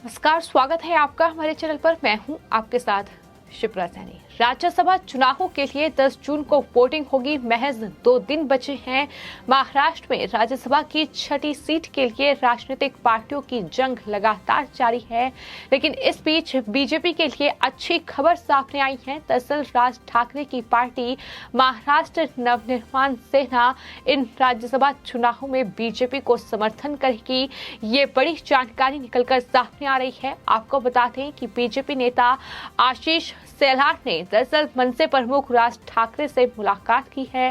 नमस्कार, स्वागत है आपका हमारे चैनल पर। मैं हूं आपके साथ शिप्रा सैनी। राज्यसभा चुनावों के लिए 10 जून को वोटिंग होगी। महज 2 दिन बचे हैं। महाराष्ट्र में राज्यसभा की 6ठी सीट के लिए राजनीतिक पार्टियों की जंग लगातार जारी है, लेकिन इस बीच बीजेपी के लिए अच्छी खबर सामने आई है। दरअसल राज ठाकरे की पार्टी महाराष्ट्र नवनिर्माण सेना इन राज्यसभा चुनावों में बीजेपी को समर्थन करेगी। ये बड़ी जानकारी निकलकर सामने आ रही है। आपको बता दें कि बीजेपी नेता आशीष शेलार ने दरअसल मनसे प्रमुख राज ठाकरे से मुलाकात की है।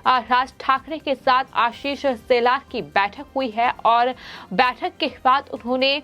राज ठाकरे के साथ आशीष शेलार की बैठक हुई है और बैठक के बाद उन्होंने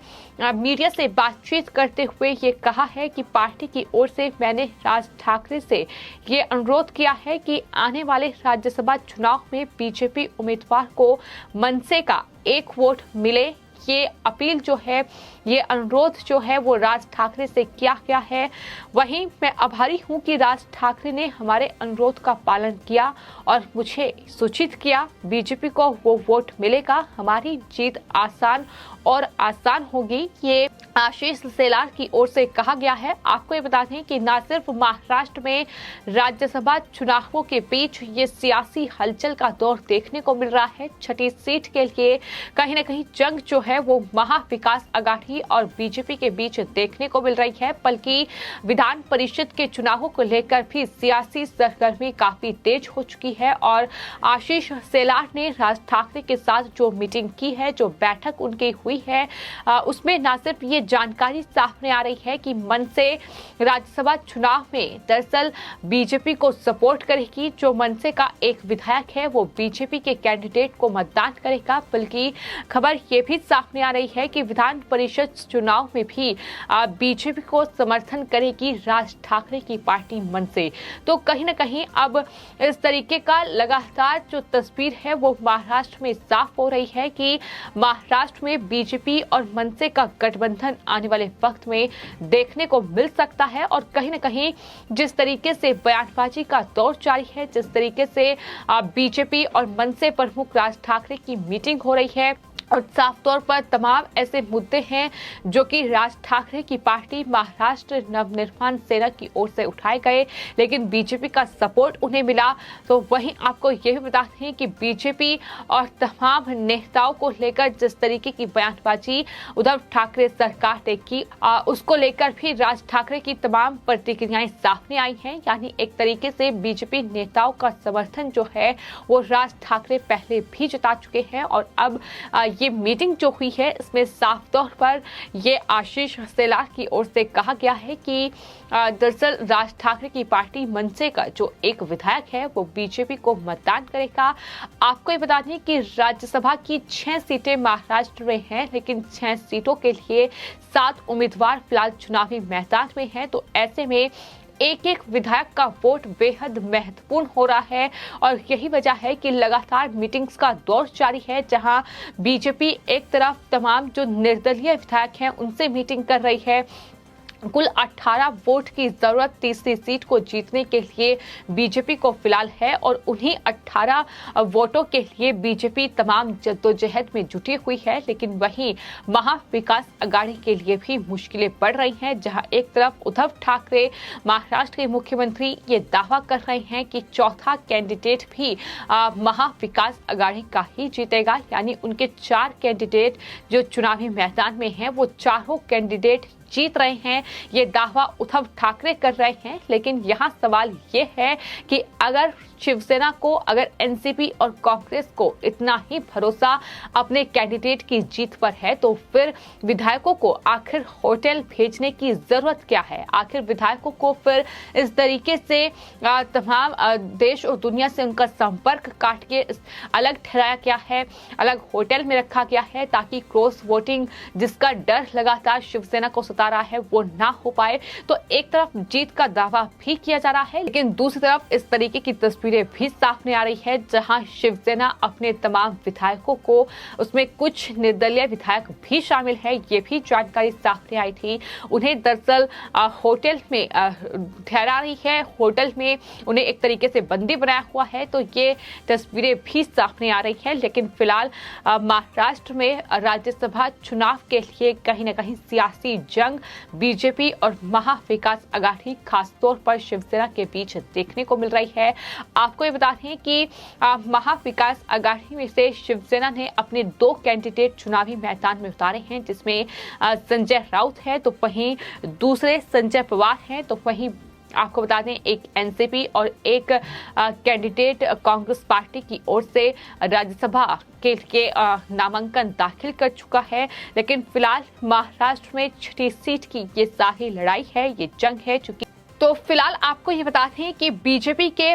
मीडिया से बातचीत करते हुए ये कहा है कि पार्टी की ओर से मैंने राज ठाकरे से ये अनुरोध किया है कि आने वाले राज्यसभा चुनाव में बीजेपी उम्मीदवार को मनसे का 1 वोट मिले। ये अपील जो है, ये अनुरोध जो है वो राज ठाकरे से किया गया है। वहीं मैं आभारी हूं कि राज ठाकरे ने हमारे अनुरोध का पालन किया और मुझे सूचित किया। बीजेपी को वो वोट मिलेगा, हमारी जीत आसान और आसान होगी। ये आशीष शेलार की ओर से कहा गया है। आपको ये बता दें कि न सिर्फ महाराष्ट्र में राज्यसभा चुनावों के बीच ये सियासी हलचल का दौर देखने को मिल रहा है। 6ठी सीट के लिए कहीं न कहीं जंग जो है वो महाविकास आघाड़ी और बीजेपी के बीच देखने को मिल रही है, बल्कि विधान परिषद के चुनावों को लेकर भी सियासी सरगर्मी काफी तेज हो चुकी है। और आशीष शेलार ने राज ठाकरे के साथ जो मीटिंग की है, जो बैठक उनकी हुई है, उसमें न सिर्फ ये जानकारी सामने आ रही है कि मनसे राज्यसभा चुनाव में दरअसल बीजेपी को सपोर्ट करेगी। जो मनसे का एक विधायक है वो बीजेपी के कैंडिडेट को मतदान करेगा, बल्कि खबर ये भी सामने आ रही है कि विधान परिषद चुनाव में भी बीजेपी को समर्थन करेगी राज ठाकरे की पार्टी मनसे। तो कहीं न कहीं अब इस तरीके का लगातार जो तस्वीर है वो महाराष्ट्र में साफ हो रही है कि महाराष्ट्र में बीजेपी और मनसे का गठबंधन आने वाले वक्त में देखने को मिल सकता है। और कहीं न कहीं जिस तरीके से बयानबाजी का दौर जारी है, जिस तरीके से बीजेपी और मनसे प्रमुख राज ठाकरे की मीटिंग हो रही है, और साफ तौर पर तमाम ऐसे मुद्दे हैं जो कि राज ठाकरे की पार्टी महाराष्ट्र नवनिर्माण सेना की ओर से उठाए गए, लेकिन बीजेपी का सपोर्ट उन्हें मिला। तो वहीं आपको यह भी बता दें कि बीजेपी और तमाम नेताओं को लेकर जिस तरीके की बयानबाजी उद्धव ठाकरे सरकार ने की, उसको लेकर भी राज ठाकरे की तमाम प्रतिक्रियाएं सामने आई हैं। यानी एक तरीके से बीजेपी नेताओं का समर्थन जो है वो राज ठाकरे पहले भी जता चुके हैं। और अब ये मीटिंग जो हुई है इसमें साफ तौर पर ये आशीष शेलार की ओर से कहा गया है कि दरअसल राज ठाकरे की पार्टी मनसे का जो एक विधायक है वो बीजेपी को मतदान करेगा। आपको ये बता दें कि राज्यसभा की 6 सीटें महाराष्ट्र में हैं, लेकिन 6 सीटों के लिए 7 उम्मीदवार फिलहाल चुनावी मैदान में हैं। तो ऐसे में एक एक विधायक का वोट बेहद महत्वपूर्ण हो रहा है और यही वजह है कि लगातार मीटिंग्स का दौर जारी है, जहां बीजेपी एक तरफ तमाम जो निर्दलीय विधायक हैं उनसे मीटिंग कर रही है। कुल 18 वोट की जरूरत तीसरी सीट को जीतने के लिए बीजेपी को फिलहाल है और उन्हीं 18 वोटों के लिए बीजेपी तमाम जद्दोजहद में जुटी हुई है। लेकिन वहीं महाविकास आघाड़ी के लिए भी मुश्किलें बढ़ रही हैं, जहां एक तरफ उद्धव ठाकरे महाराष्ट्र के मुख्यमंत्री ये दावा कर रहे हैं कि चौथा कैंडिडेट भी महाविकास आघाड़ी का ही जीतेगा। यानी उनके 4 कैंडिडेट जो चुनावी मैदान में हैं वो चारों कैंडिडेट जीत रहे हैं, ये दावा उद्धव ठाकरे कर रहे हैं। लेकिन यहाँ सवाल ये है कि अगर शिवसेना को, अगर एनसीपी और कांग्रेस को इतना ही भरोसा अपने कैंडिडेट की जीत पर है, तो फिर विधायकों को आखिर होटल भेजने की जरूरत क्या है? आखिर विधायकों को फिर इस तरीके से तमाम देश और दुनिया से उनका संपर्क काट के अलग ठहराया गया है, अलग होटल में रखा गया है, ताकि क्रॉस वोटिंग जिसका डर लगातार शिवसेना को सता रहा है वो ना हो पाए। तो एक तरफ जीत का दावा भी किया जा रहा है, लेकिन दूसरी तरफ इस तरीके की तस्वीर तस्वीरें भी सामने आ रही है, जहां शिवसेना अपने तमाम विधायकों को, उसमें कुछ निर्दलीय विधायक भी शामिल है, ये भी जानकारी सामने आई थी। उन्हें दरअसल होटल में ठहरा रही है, होटल में उन्हें एक तरीके से बंदी बनाया हुआ है, तो ये तस्वीरें भी सामने आ रही है। लेकिन फिलहाल महाराष्ट्र में राज्यसभा चुनाव के लिए कहीं ना कहीं सियासी जंग बीजेपी और महाविकास आघाड़ी खासतौर पर शिवसेना के बीच देखने को मिल रही है। आपको ये बता दें कि महाविकास आघाड़ी में से शिवसेना ने अपने 2 कैंडिडेट चुनावी मैदान में उतारे हैं, जिसमें संजय राउत है तो वहीं दूसरे संजय पवार हैं, तो वहीं आपको बता दें एक एनसीपी और एक कैंडिडेट कांग्रेस पार्टी की ओर से राज्यसभा के लिए नामांकन दाखिल कर चुका है। लेकिन फिलहाल महाराष्ट्र में 6ठी सीट की ये सारी लड़ाई है, ये जंग है। चूंकि तो फिलहाल आपको ये बताते हैं कि बीजेपी के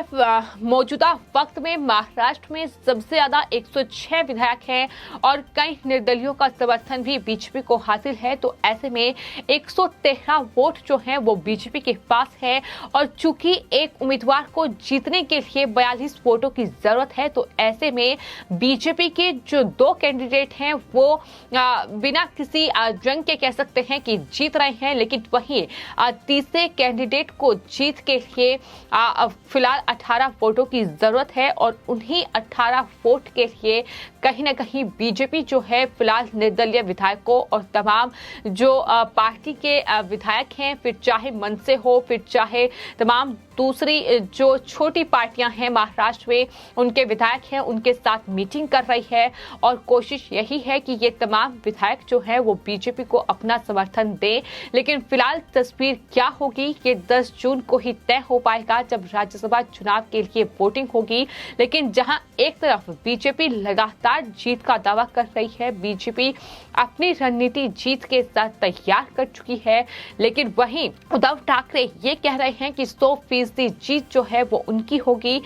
मौजूदा वक्त में महाराष्ट्र में सबसे ज्यादा 106 विधायक हैं और कई निर्दलियों का समर्थन भी बीजेपी को हासिल है। तो ऐसे में 113 वोट जो हैं वो बीजेपी के पास है और चूंकि एक उम्मीदवार को जीतने के लिए 42 वोटों की जरूरत है, तो ऐसे में बीजेपी के जो 2 कैंडिडेट हैं वो बिना किसी जंग के कह सकते हैं कि जीत रहे हैं। लेकिन वहीं तीसरे कैंडिडेट को जीत के लिए फिलहाल 18 वोटों की जरूरत है और उन्हीं 18 वोट के लिए कहीं ना कहीं बीजेपी जो है फिलहाल निर्दलीय विधायकों और तमाम जो पार्टी के विधायक हैं, फिर चाहे मन से हो, फिर चाहे तमाम दूसरी जो छोटी पार्टियां हैं महाराष्ट्र में, उनके विधायक हैं, उनके साथ मीटिंग कर रही है और कोशिश यही है कि ये तमाम विधायक जो है वो बीजेपी को अपना समर्थन दें। लेकिन फिलहाल तस्वीर क्या होगी ये 10 जून को ही तय हो पाएगा, जब राज्यसभा चुनाव के लिए वोटिंग होगी। लेकिन जहां एक तरफ बीजेपी लगातार जीत का दावा कर रही है, बीजेपी अपनी रणनीति जीत के साथ तैयार कर चुकी है, लेकिन वहीं उद्धव ठाकरे ये कह रहे हैं कि 100% जीत जो है वो उनकी होगी।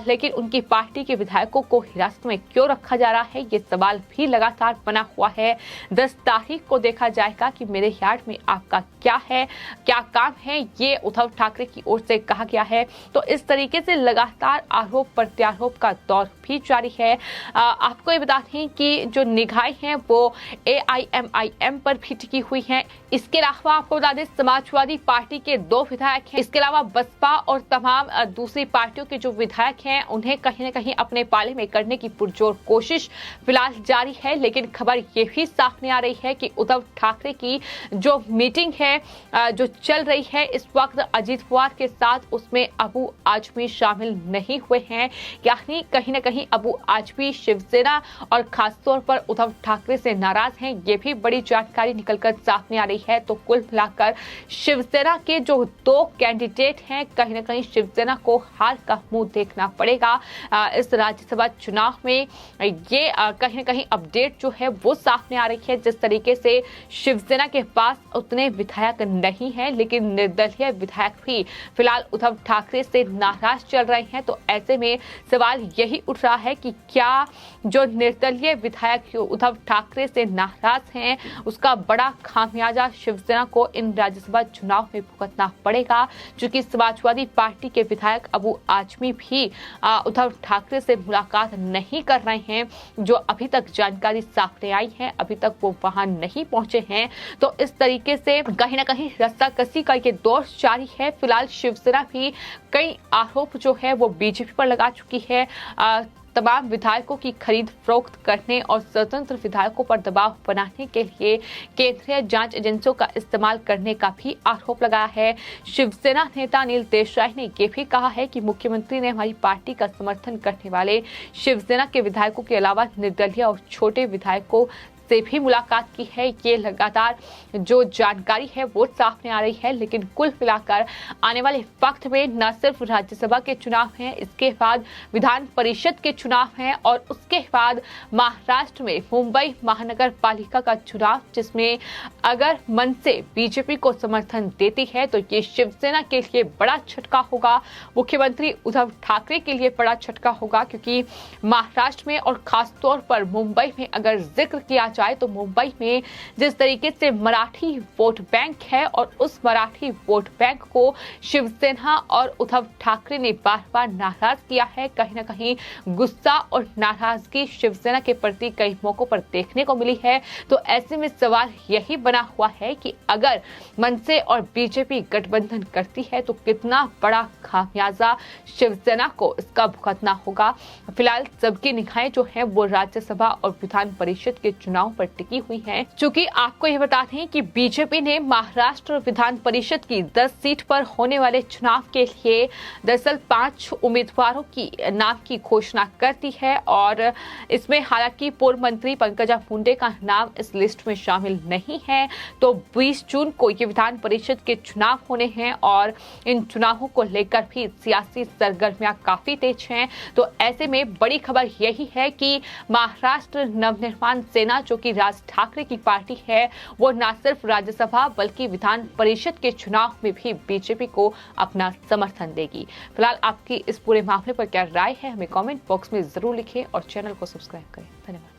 लेकिन उनकी पार्टी के विधायकों को हिरासत में क्यों रखा जा रहा है, ये सवाल भी लगातार बना हुआ है। 10 तारीख को देखा जाएगा कि मेरे यार्ड में आपका क्या है, क्या काम है, ये उद्धव ठाकरे की ओर से कहा गया है। तो इस तरीके से लगातार आरोप प्रत्यारोप का दौर भी जारी है। आपको ये बता दें कि जो निगाहें हैं वो AIMIM पर भी टिकी हुई हैं। इसके अलावा आपको बता दें समाजवादी पार्टी के 2 विधायक हैं। इसके अलावा बसपा और तमाम दूसरी पार्टियों के जो विधायक हैं उन्हें कहीं न कहीं अपने पाले में करने की पुरजोर कोशिश फिलहाल जारी है। लेकिन खबर ये भी सामने आ रही है कि उद्धव ठाकरे की जो मीटिंग है जो चल रही है इस वक्त अजीत पवार के साथ, उसमें अबू आजमी शामिल नहीं हुए हैं। यानी कहीं न कहीं अबू आजमी शिवसेना और खासतौर पर उद्धव ठाकरे से नाराज हैं, ये भी बड़ी जानकारी निकलकर सामने आ रही है। तो कुल मिलाकर शिवसेना के जो 2 कैंडिडेट हैं, कहीं न कहीं शिवसेना को हार का मुंह देखना पड़ेगा इस राज्यसभा चुनाव में। ये कहीं न कहीं अपडेट जो है वो सामने आ रही है। जिस तरीके से शिवसेना के पास उतने विधायक नहीं है, लेकिन निर्दलीय विधायक भी फिलहाल उद्धव ठाकरे से नाराज चल रहे हैं। तो ऐसे में सवाल यही उठ रहा है कि क्या जो निर्दलीय विधायक उद्धव ठाकरे से नाराज हैं उसका बड़ा खामियाजा शिवसेना को इन राज्यसभा चुनाव में भुगतना पड़ेगा। क्योंकि समाजवादी पार्टी के विधायक अबू आजमी भी उद्धव ठाकरे से मुलाकात नहीं कर रहे हैं। जो अभी तक जानकारी सामने आई है, अभी तक वो वहां नहीं पहुंचे हैं। तो इस तरीके से कहीं ना कहीं रस्साकसी का ये दौर जारी है। फिलहाल शिवसेना भी कई आरोप जो है वो बीजेपी पर लगा चुकी है। तमाम विधायकों की खरीद फरोख्त करने और स्वतंत्र विधायकों पर दबाव बनाने के लिए केंद्रीय जांच एजेंसियों का इस्तेमाल करने का भी आरोप लगाया है। शिवसेना नेता अनिल देसाई ने यह भी कहा है कि मुख्यमंत्री ने हमारी पार्टी का समर्थन करने वाले शिवसेना के विधायकों के अलावा निर्दलीय और छोटे विधायकों से भी मुलाकात की है। ये लगातार जो जानकारी है वो सामने आ रही है। लेकिन कुल मिलाकर आने वाले वक्त में न सिर्फ राज्यसभा के चुनाव हैं, इसके बाद विधान परिषद के चुनाव हैं और उसके बाद महाराष्ट्र में मुंबई महानगर पालिका का चुनाव, जिसमें अगर मन से बीजेपी को समर्थन देती है तो ये शिवसेना के लिए बड़ा झटका होगा, मुख्यमंत्री उद्धव ठाकरे के लिए बड़ा झटका होगा। क्योंकि महाराष्ट्र में और खासतौर पर मुंबई में अगर जिक्र किया जाए तो मुंबई में जिस तरीके से मराठी वोट बैंक है और उस मराठी वोट बैंक को शिवसेना और उद्धव ठाकरे ने बार बार नाराज किया है। कहीं ना कहीं गुस्सा और नाराजगी शिवसेना के प्रति कई मौकों पर देखने को मिली है। तो ऐसे में सवाल यही बना हुआ है कि अगर मनसे और बीजेपी गठबंधन करती है तो कितना बड़ा खामियाजा शिवसेना को इसका भुगतना होगा। फिलहाल सबकी निगाहें जो है वो राज्यसभा और विधान परिषद के चुनाव पर टिकी हुई है। चूंकि आपको यह बता दें कि बीजेपी ने महाराष्ट्र विधान परिषद की 10 सीट पर होने वाले चुनाव के लिए दरअसल 5 उम्मीदवारों की नाम की घोषणा कर दी है और इसमें हालांकि पूर्व मंत्री पंकजा मुंडे का नाम इस लिस्ट में शामिल नहीं है। तो 20 जून को ये विधान परिषद के चुनाव होने हैं और इन चुनावों को लेकर भी सियासी सरगर्मियां काफी तेज हैं। तो ऐसे में बड़ी खबर यही है कि महाराष्ट्र नवनिर्माण सेना जो कि राज ठाकरे की पार्टी है वो न सिर्फ राज्यसभा बल्कि विधान परिषद के चुनाव में भी बीजेपी को अपना समर्थन देगी। फिलहाल आपकी इस पूरे मामले पर क्या राय है हमें कमेंट बॉक्स में जरूर लिखें और चैनल को सब्सक्राइब करें। धन्यवाद।